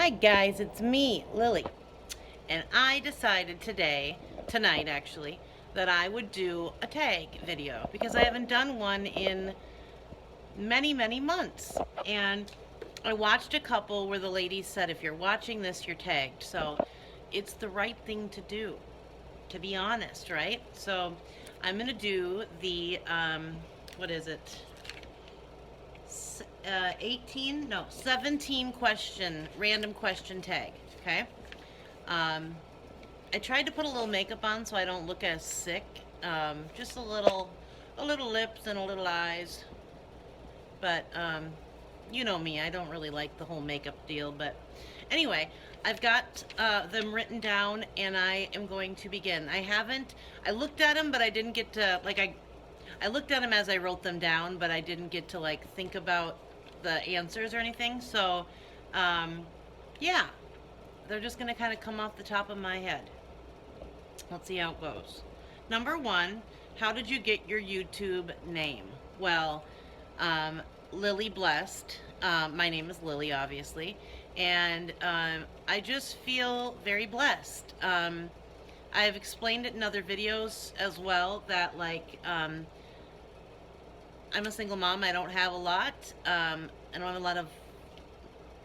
Hi guys, it's me, Lily. And I decided tonight actually, that I would do a tag video because I haven't done one in many, many months. And I watched a couple where the lady said, if you're watching this, you're tagged. So it's the right thing to do, to be honest, right? So I'm going to do the, what is it? 18, no, 17 question, random question tag, okay? Um, I tried to put a little makeup on so I don't look as sick. Just a little lips and a little eyes. But, you know me, I don't really like the whole makeup deal. But anyway, I've got them written down and I am going to begin. I looked at them, but I didn't get to, I looked at them as I wrote them down, but I didn't get to, think about the answers or anything. So, yeah, they're just going to kind of come off the top of my head. Let's see how it goes. Number one, how did you get your YouTube name? Well, Lily Blessed. My name is Lily, obviously. And I just feel very blessed. I've explained it in other videos as well that, I'm a single mom. I don't have a lot. I don't have a lot of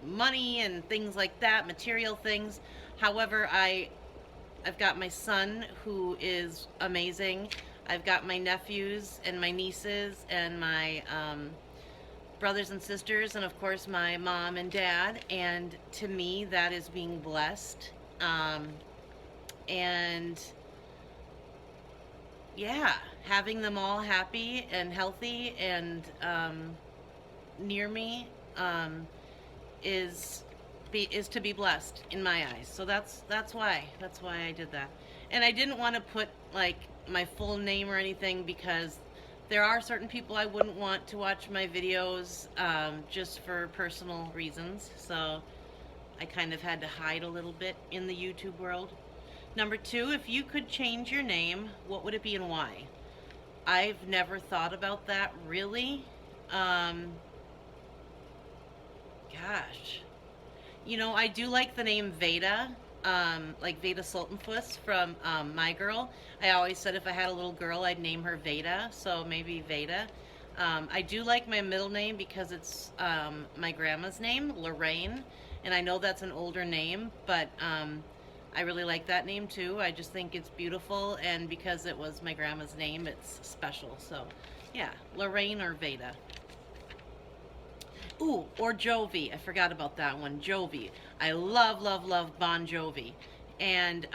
money and things like that, material things. However, I've got my son who is amazing. I've got my nephews and my nieces and my brothers and sisters, and of course my mom and dad. And to me, that is being blessed. And yeah, having them all happy and healthy and near me is is to be blessed in my eyes. So that's why I did that. And I didn't want to put my full name or anything because there are certain people I wouldn't want to watch my videos just for personal reasons. So I kind of had to hide a little bit in the YouTube world. Number two, if you could change your name, what would it be and why? I've never thought about that really. Gosh. You know, I do like the name Veda, like Veda Sultanfuss from My Girl. I always said if I had a little girl, I'd name her Veda, so maybe Veda. I do like my middle name because it's my grandma's name, Lorraine, and I know that's an older name, but I really like that name too. I just think it's beautiful, and because it was my grandma's name, it's special. So, yeah, Lorraine or Veda. Ooh, or Jovi. I forgot about that one. Jovi. I love, love, love Bon Jovi. And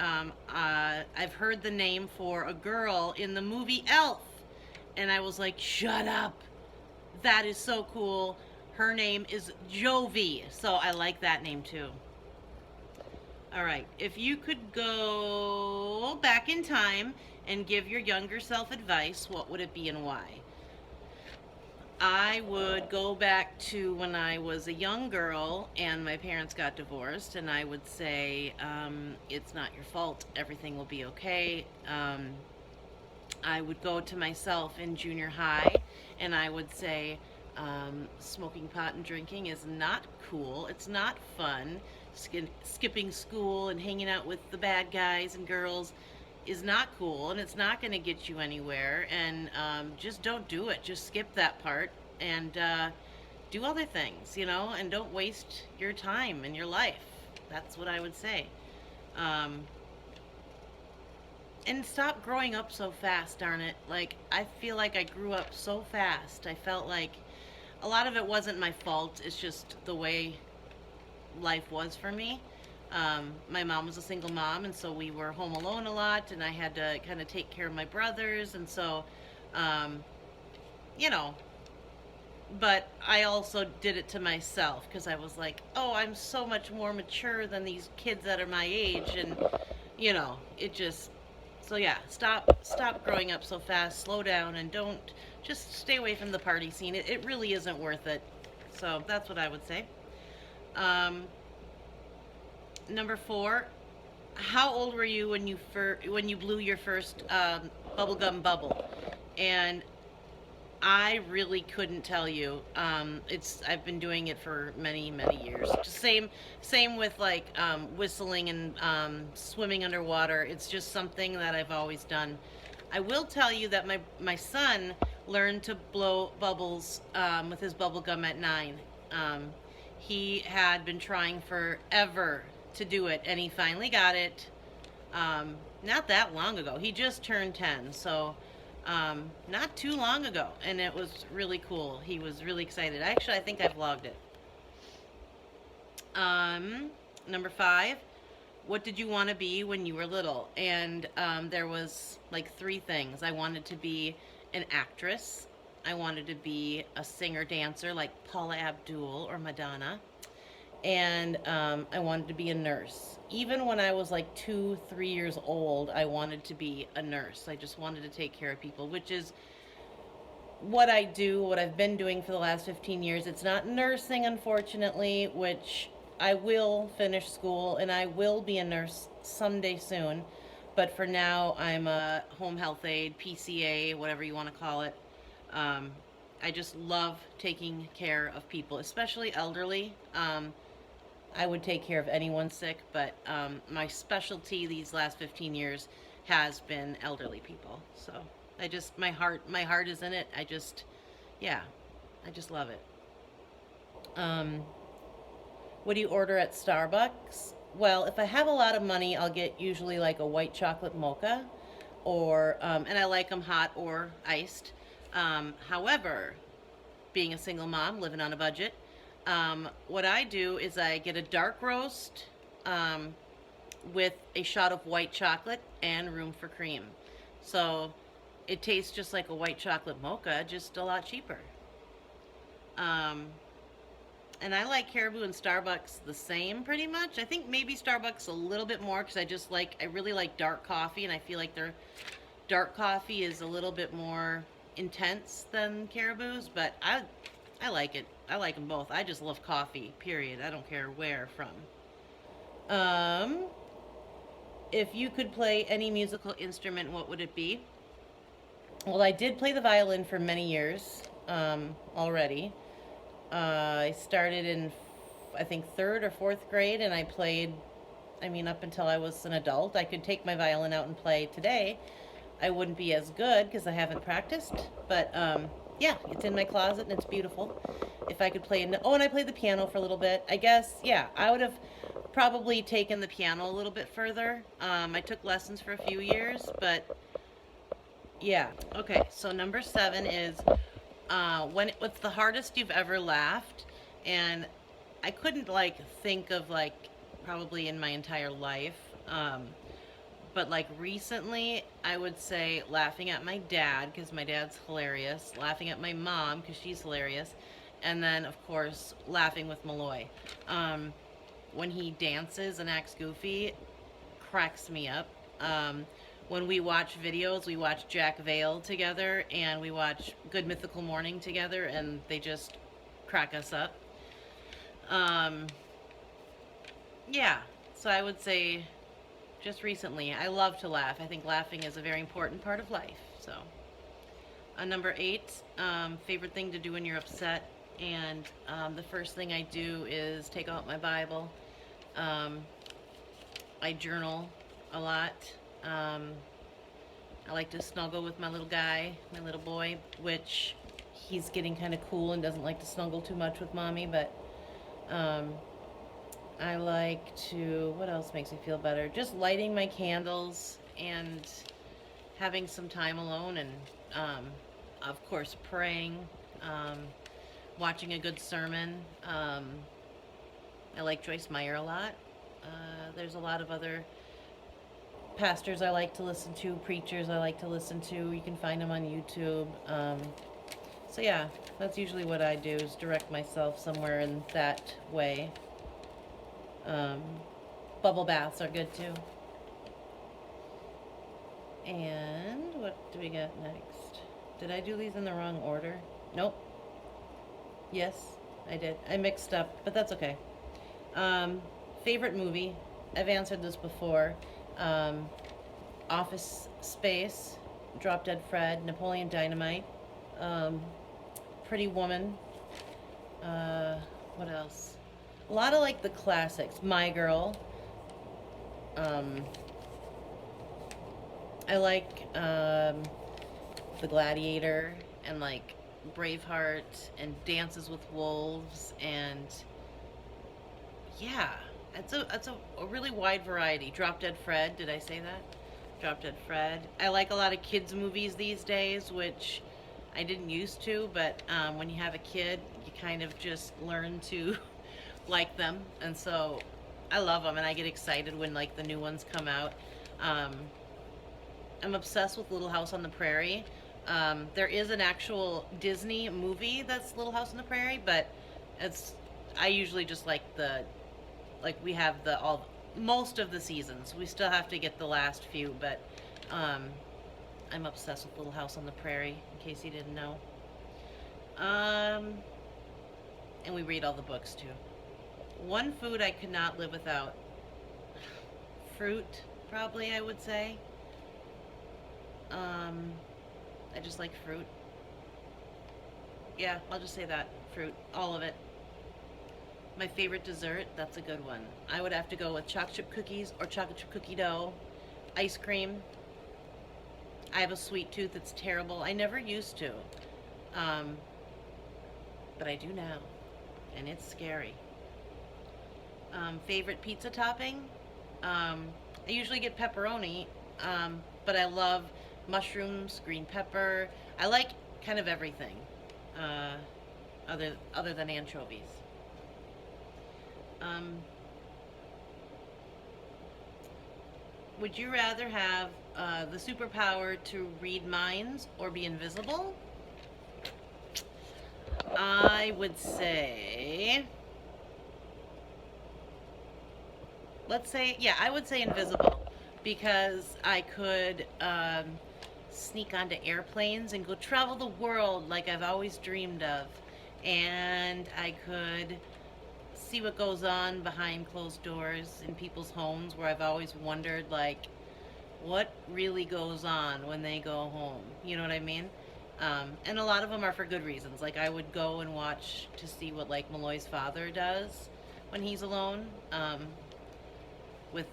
I've heard the name for a girl in the movie Elf. And I was like, shut up. That is so cool. Her name is Jovi. So I like that name too. All right. If you could go back in time and give your younger self advice, what would it be and why? I would go back to when I was a young girl and my parents got divorced, and I would say, it's not your fault. Everything will be okay. I would go to myself in junior high and I would say, smoking pot and drinking is not cool. It's not fun. Skipping school and hanging out with the bad guys and girls is not cool, and it's not going to get you anywhere. And just don't do it. Just skip that part and do other things, and don't waste your time and your life. That's what I would say. And stop growing up so fast, darn it. I feel like I grew up so fast. I felt like a lot of it wasn't my fault. It's just the way life was for me. My mom was a single mom, and so we were home alone a lot, and I had to kind of take care of my brothers, and so, you know, but I also did it to myself because I was like, oh, I'm so much more mature than these kids that are my age, and, it just, so yeah, stop growing up so fast, slow down, and don't, just stay away from the party scene. It really isn't worth it. So that's what I would say. Um, Number four, how old were you when you blew your first bubblegum bubble? And I really couldn't tell you. I've been doing it for many, many years. Just same with like whistling and swimming underwater. It's just something that I've always done. I will tell you that my son learned to blow bubbles with his bubble gum at 9. Um, he had been trying forever to do it, and he finally got it. Not that long ago. He just turned 10, so not too long ago, and it was really cool. He was really excited. Actually, I think I vlogged it. Um, Number 5. What did you want to be when you were little? And there was like 3 things. I wanted to be an actress. I wanted to be a singer dancer like Paula Abdul or Madonna, and I wanted to be a nurse. Even when I was like 2, 3 years old, I wanted to be a nurse. I just wanted to take care of people, which is what I do, what I've been doing for the last 15 years. It's not nursing, unfortunately, which I will finish school and I will be a nurse someday soon. But for now, I'm a home health aide, PCA, whatever you want to call it. Um, I just love taking care of people, especially elderly. I would take care of anyone sick, but my specialty these last 15 years has been elderly people. So I just my heart is in it. Yeah, I just love it. Um, what do you order at Starbucks? Well, if I have a lot of money, I'll get usually like a white chocolate mocha, or and I like them hot or iced. However, being a single mom living on a budget, what I do is I get a dark roast um, with a shot of white chocolate and room for cream. So it tastes just like a white chocolate mocha, just a lot cheaper. Um, and I like Caribou and Starbucks the same pretty much. I think maybe Starbucks a little bit more because I really like dark coffee, and I feel like their dark coffee is a little bit more intense than Caribou's, but I like it. I like them both. I just love coffee, period. I don't care where from. Um, if you could play any musical instrument, what would it be? Well, I did play the violin for many years already. I started in, I think, third or fourth grade, and I played, I mean, up until I was an adult. I could take my violin out and play today. I wouldn't be as good because I haven't practiced, but yeah, it's in my closet and it's beautiful. If I could play, oh, and I played the piano for a little bit. I guess, yeah, I would have probably taken the piano a little bit further. I took lessons for a few years, but yeah. Okay, so number 7 is what's the hardest you've ever laughed? And I couldn't like think of like probably in my entire life. But like recently, I would say laughing at my dad because my dad's hilarious, laughing at my mom because she's hilarious, and then of course laughing with Malloy. Um, when he dances and acts goofy, cracks me up. When we watch videos, we watch Jack Vale together and we watch Good Mythical Morning together, and they just crack us up. Um, yeah, so I would say just recently, I love to laugh. I think laughing is a very important part of life. So, number 8, favorite thing to do when you're upset. And the first thing I do is take out my Bible. Um, I journal a lot. Um, I like to snuggle with my little guy, my little boy, which he's getting kind of cool and doesn't like to snuggle too much with mommy, but um, I like to, what else makes me feel better? Just lighting my candles and having some time alone, and of course praying, um, watching a good sermon. I like Joyce Meyer a lot. There's a lot of other pastors I like to listen to, preachers I like to listen to. You can find them on YouTube. So yeah, that's usually what I do, is direct myself somewhere in that way. Um, Bubble baths are good too. And what do we got next? Did I do these in the wrong order? Nope. Yes, I did. I mixed up, but that's okay. Favorite movie? I've answered this before. Um, Office Space, Drop Dead Fred, Napoleon Dynamite, Um, Pretty Woman. Uh, what else? A lot of like the classics. My Girl. Um, I like The Gladiator and like Braveheart and Dances with Wolves and yeah, it's a really wide variety. Drop Dead Fred, did I say that? Drop Dead Fred. I like a lot of kids movies these days, which I didn't used to, but when you have a kid, you kind of just learn to like them, and so I love them, and I get excited when like the new ones come out. Um, I'm obsessed with Little House on the Prairie. There is an actual Disney movie that's Little House on the Prairie, but it's I usually just like we have the all most of the seasons. We still have to get the last few, but um, I'm obsessed with Little House on the Prairie. In case you didn't know, um, and we read all the books too. One food I could not live without: fruit. Probably I would say. Um, I just like fruit. Yeah, I'll just say that fruit, all of it. My favorite dessert, that's a good one. I would have to go with chocolate chip cookies or chocolate chip cookie dough, ice cream. I have a sweet tooth that's terrible. I never used to, um, but I do now, and it's scary. Favorite pizza topping? Um, I usually get pepperoni, but I love mushrooms, green pepper. I like kind of everything, uh, other than anchovies. Um, would you rather have the superpower to read minds or be invisible? I would say, let's say, yeah, I would say invisible because I could sneak onto airplanes and go travel the world like I've always dreamed of. And I could see what goes on behind closed doors in people's homes where I've always wondered, like, what really goes on when they go home. You know what I mean? And a lot of them are for good reasons. Like I would go and watch to see what like Malloy's father does when he's alone with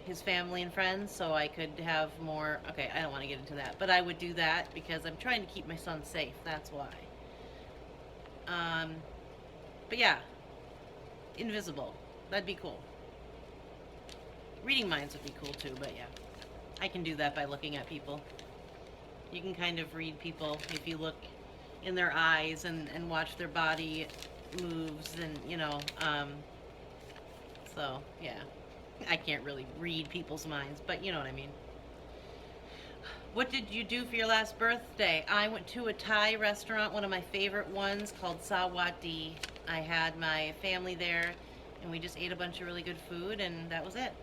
his family and friends, so I could have more. Okay, I don't want to get into that, but I would do that because I'm trying to keep my son safe. That's why. Um, but yeah, invisible. That'd be cool. Reading minds would be cool too, but yeah, I can do that by looking at people. You can kind of read people if you look in their eyes and watch their body moves and so yeah. I can't really read people's minds, but you know what I mean. What did you do for your last birthday? I went to a Thai restaurant, one of my favorite ones called Sawati. I had my family there and we just ate a bunch of really good food and that was it.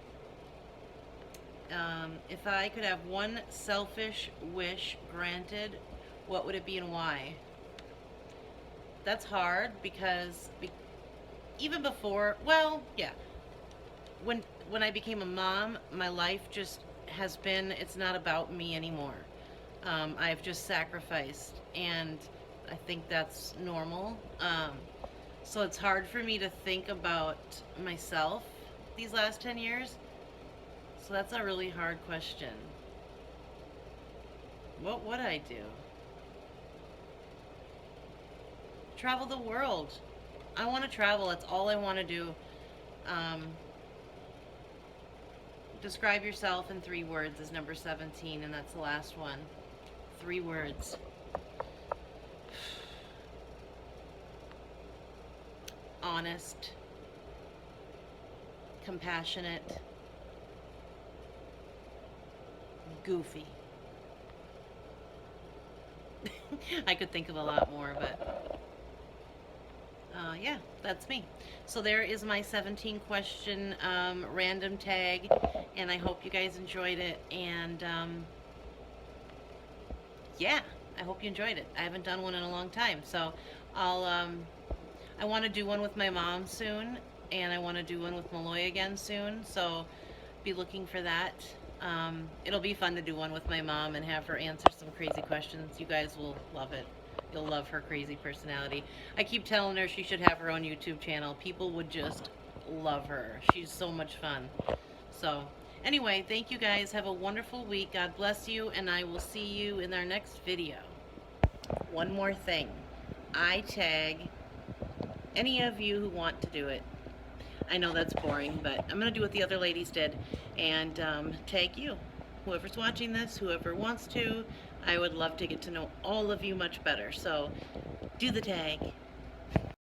If I could have one selfish wish granted, what would it be and why? That's hard because even before, well, yeah, when I became a mom, my life just has been. It's not about me anymore. I've just sacrificed, and I think that's normal. So it's hard for me to think about myself these last 10 years. So that's a really hard question. What would I do? Travel the world. I want to travel. That's all I want to do. Um, Describe yourself in 3 words is number 17, and that's the last one. 3 words. Honest, compassionate, goofy. I could think of a lot more, but yeah, that's me. So there is my 17 question random tag, and I hope you guys enjoyed it. And yeah, I hope you enjoyed it. I haven't done one in a long time, so I'll I want to do one with my mom soon, and I want to do one with Malloy again soon. So be looking for that. It'll be fun to do one with my mom and have her answer some crazy questions. You guys will love it. You'll love her crazy personality. I keep telling her she should have her own YouTube channel. People would just love her. She's so much fun. So, anyway, thank you guys. Have a wonderful week. God bless you, and I will see you in our next video. One more thing. I tag any of you who want to do it. I know that's boring, but I'm going to do what the other ladies did and tag you. Whoever's watching this, whoever wants to, I would love to get to know all of you much better. So do the tag.